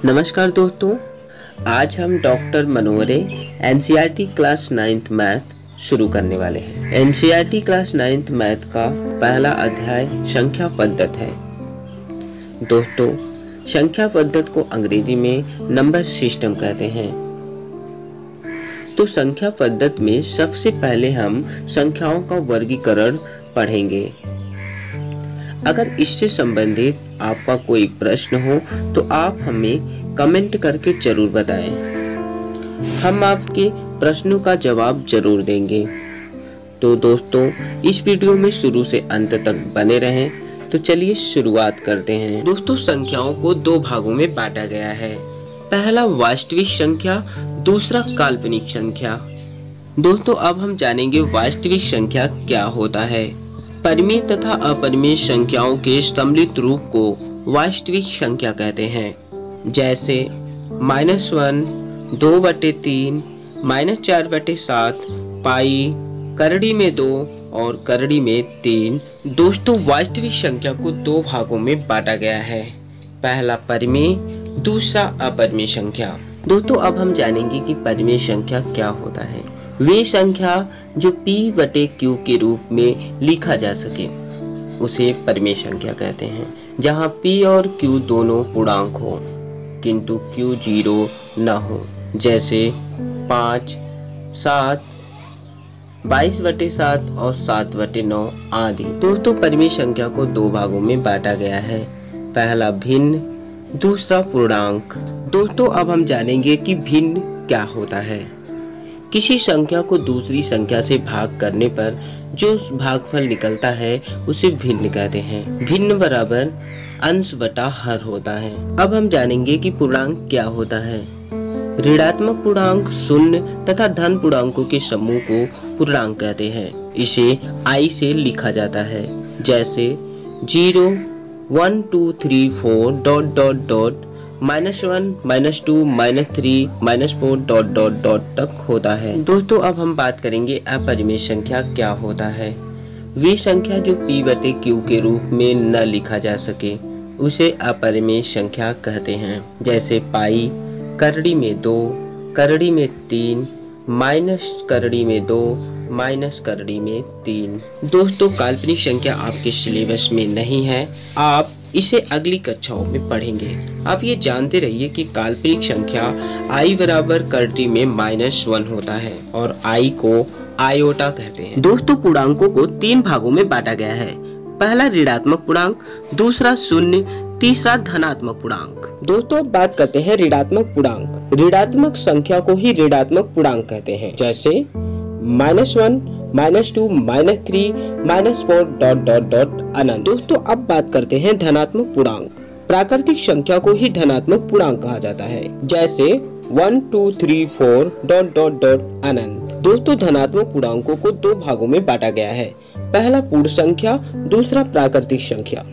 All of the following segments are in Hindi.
नमस्कार दोस्तों, आज हम doctor Manohare NCERT class 9th math शुरू करने वाले हैं। एनसीईआरटी क्लास 9th मैथ का पहला अध्याय संख्या पद्धत है। दोस्तों, संख्या पद्धत को अंग्रेजी में नंबर सिस्टम कहते हैं। तो संख्या पद्धत में सबसे पहले हम संख्याओं का वर्गीकरण पढ़ेंगे। अगर इससे संबंधित आपका कोई प्रश्न हो तो आप हमें कमेंट करके जरूर बताएं। हम आपके प्रश्नों का जवाब जरूर देंगे। तो दोस्तों, इस वीडियो में शुरू से अंत तक बने रहें। तो चलिए शुरुआत करते हैं। दोस्तों, संख्याओं को दो भागों में बांटा गया है। पहला वास्तविक संख्या, दूसरा काल्पनिक संख्या। दोस्तों, अब हम जानेंगे वास्तविक संख्या क्या होता है। परिमेय तथा अपरिमेय संख्याओं के सम्मिलित रूप को वास्तविक संख्या कहते हैं। जैसे -1, 2/3, -4/7, पाई, करड़ी में 2 और करड़ी में 3। दोस्तों, वास्तविक संख्या को दो भागों में बांटा गया है। पहला परिमेय, दूसरा अपरिमेय संख्या। दोस्तों, अब हम जानेंगे कि परिमेय संख्या क्या होता है। वे संख्या जो P/Q के रूप में लिखा जा सके उसे परिमेय संख्या कहते हैं। जहां P और Q दोनों पूर्णांक हो किंतु Q 0 न हो, जैसे 5, 7, 22/7 और 7/9 आदि। दोस्तों, परिमेय संख्या को दो भागों में बांटा गया है। पहला भिन्न, दूसरा पूर्णांक। दोस्तों, अब हम जानेंगे कि भिन्न क्या होता है। किसी संख्या को दूसरी संख्या से भाग करने पर जो भागफल निकलता है उसे भिन्न कहते हैं। भिन्न बराबर अंश बटा हर होता है। अब हम जानेंगे कि पूर्णांक क्या होता है। ऋणात्मक पूर्णांक, शून्य तथा धन पूर्णांकों के समूह को पूर्णांक कहते हैं। इसे I से लिखा जाता है। जैसे 0, 1, 2, 3, 4 ... -1, -2, -3, -4 ... तक होता है। दोस्तों, अब हम बात करेंगे अपरिमेय संख्या क्या होता है। वे संख्या जो P/Q के रूप में न लिखा जा सके उसे अपरिमेय संख्या कहते हैं। जैसे पाई, करड़ी में 2, करड़ी में 3, माइनस करड़ी में 2, माइनस करड़ी में 3। दोस्तों, काल्पनिक संख्या आपके सिलेबस में नहीं है, आप इसे अगली कक्षाओं में पढ़ेंगे। आप ये जानते रहिए कि काल्पनिक संख्या I बराबर करड़ी में -1 होता है और I को आयोटा कहते हैं। दोस्तों, पूर्णांकों को तीन भागों में बांटा गया है। पहला ऋणात्मक पूर्णांक, दूसरा शून्य, तीसरा धनात्मक पूर्णांक। दोस्तों, बात करते हैं ऋणात्मक पूर्णांक। ऋणात्मक संख्या को ही ऋणात्मक पूर्णांक कहते हैं। जैसे -1, -2, -3, -4 ... अनंत। दोस्तों, अब बात करते हैं धनात्मक पूर्णांक। प्राकृतिक संख्या को ही धनात्मक पूर्णांक कहा जाता है। जैसे 1, 2, 3, 4 ... अनंत। दोस्तों, धनात्मक पूर्णांकों को दो भागों में बांटा गया है। पहला पूर्ण संख्या, दूसरा प्राकृतिक संख्या।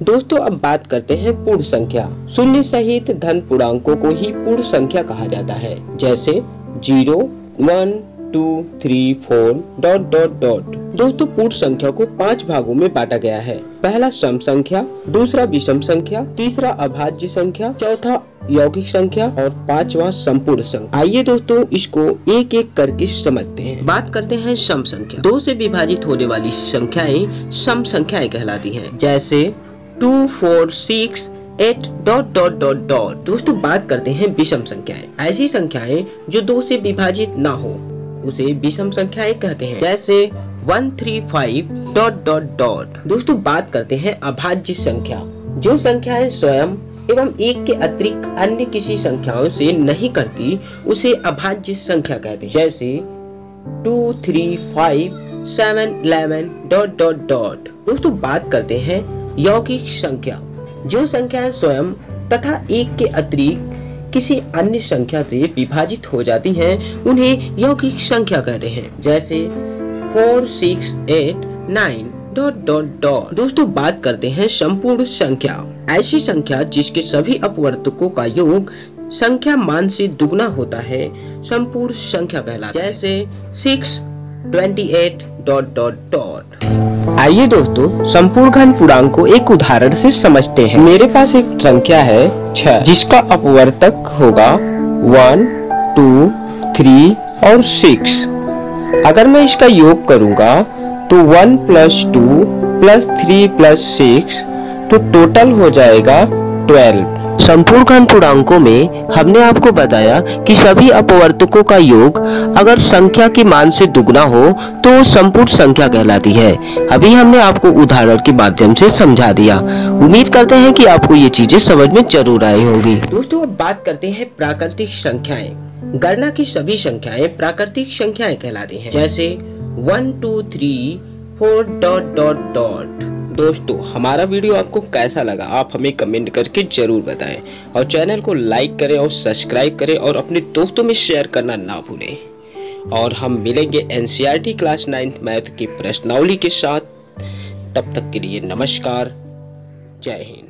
दोस्तों, अब बात करते हैं पूर्ण संख्या। शून्य सहित धन पूर्णांकों को ही पूर्ण संख्या कहा जाता है। जैसे 0, 1, 2, 3, 4 ... दोस्तों, पूर्ण संख्या को 5 भागों में बांटा गया है। पहला सम संख्या, दूसरा विषम संख्या, तीसरा अभाज्य संख्या, चौथा यौगिक संख्या और पांचवा संपूर्ण संख्या। आइए दोस्तों, इसको एक एक करके समझते हैं। बात करते हैं सम संख्या। 2 से विभाजित होने वाली संख्याएं सम संख्याएं कहलाती हैं। जैसे 2, 4, 6, 8 ... दोस्तों, बात करते हैं विषम संख्याएं। ऐसी संख्याएं जो 2 से विभाजित ना हो उसे विषम संख्याएं कहते हैं। जैसे 1, 3, 5 ... दोस्तों, बात करते हैं अभाज्य संख्या। जो संख्याएं स्वयं एवं एक के अतिरिक्त अन्य किसी संख्याओं से नहीं करती उसे अभाज्य संख्या कहते हैं। जैसे 2, 3, 5, 7, 11 ... दोस्तों, बात करते हैं यौगिक संख्या। जो संख्याएं स्वयं तथा एक के अतिरिक्त किसी अन्य संख्या से विभाजित हो जाती हैं उन्हें यौगिक संख्या कहते हैं। जैसे 4, 6, 8, 9 ... दोस्तों, बात करते हैं संपूर्ण संख्या। ऐसी संख्या जिसके सभी अपवर्तकों का योग संख्या मान से दुगना होता है संपूर्ण संख्या कहलाती है। जैसे 6, 28 ... आइए दोस्तों संपूर्ण घन पूर्णांक को एक उदाहरण से समझते हैं। मेरे पास एक संख्या है 6 जिसका अपवर्तक होगा 1, 2, 3 और 6। अगर मैं इसका योग करूंगा तो 1 + 2 + 3 + 6 तो टोटल हो जाएगा 12। संपूर्ण घन पूर्णांकों में हमने आपको बताया कि सभी अपवर्तकों का योग अगर संख्या के मान से दुगना हो तो संपूर्ण संख्या कहलाती है। अभी हमने आपको उदाहरण के माध्यम से समझा दिया। उम्मीद करते हैं कि आपको ये चीजें समझ में जरूर आई होंगी। दोस्तों अब बात करते हैं प्राकृतिक संख्याएं। गणना की सभी संख्याएं प्राकृतिक संख्याएं कहलाती हैं, जैसे 1, 2, 3, 4... दोस्तों हमारा वीडियो आपको कैसा लगा आप हमें कमेंट करके जरूर बताएं और चैनल को लाइक करें और सब्सक्राइब करें और अपने दोस्तों में शेयर करना ना भूलें। और हम मिलेंगे एनसीईआरटी क्लास 9th मैथ की प्रश्नावली के साथ। तब तक के लिए नमस्कार, जय हिंद।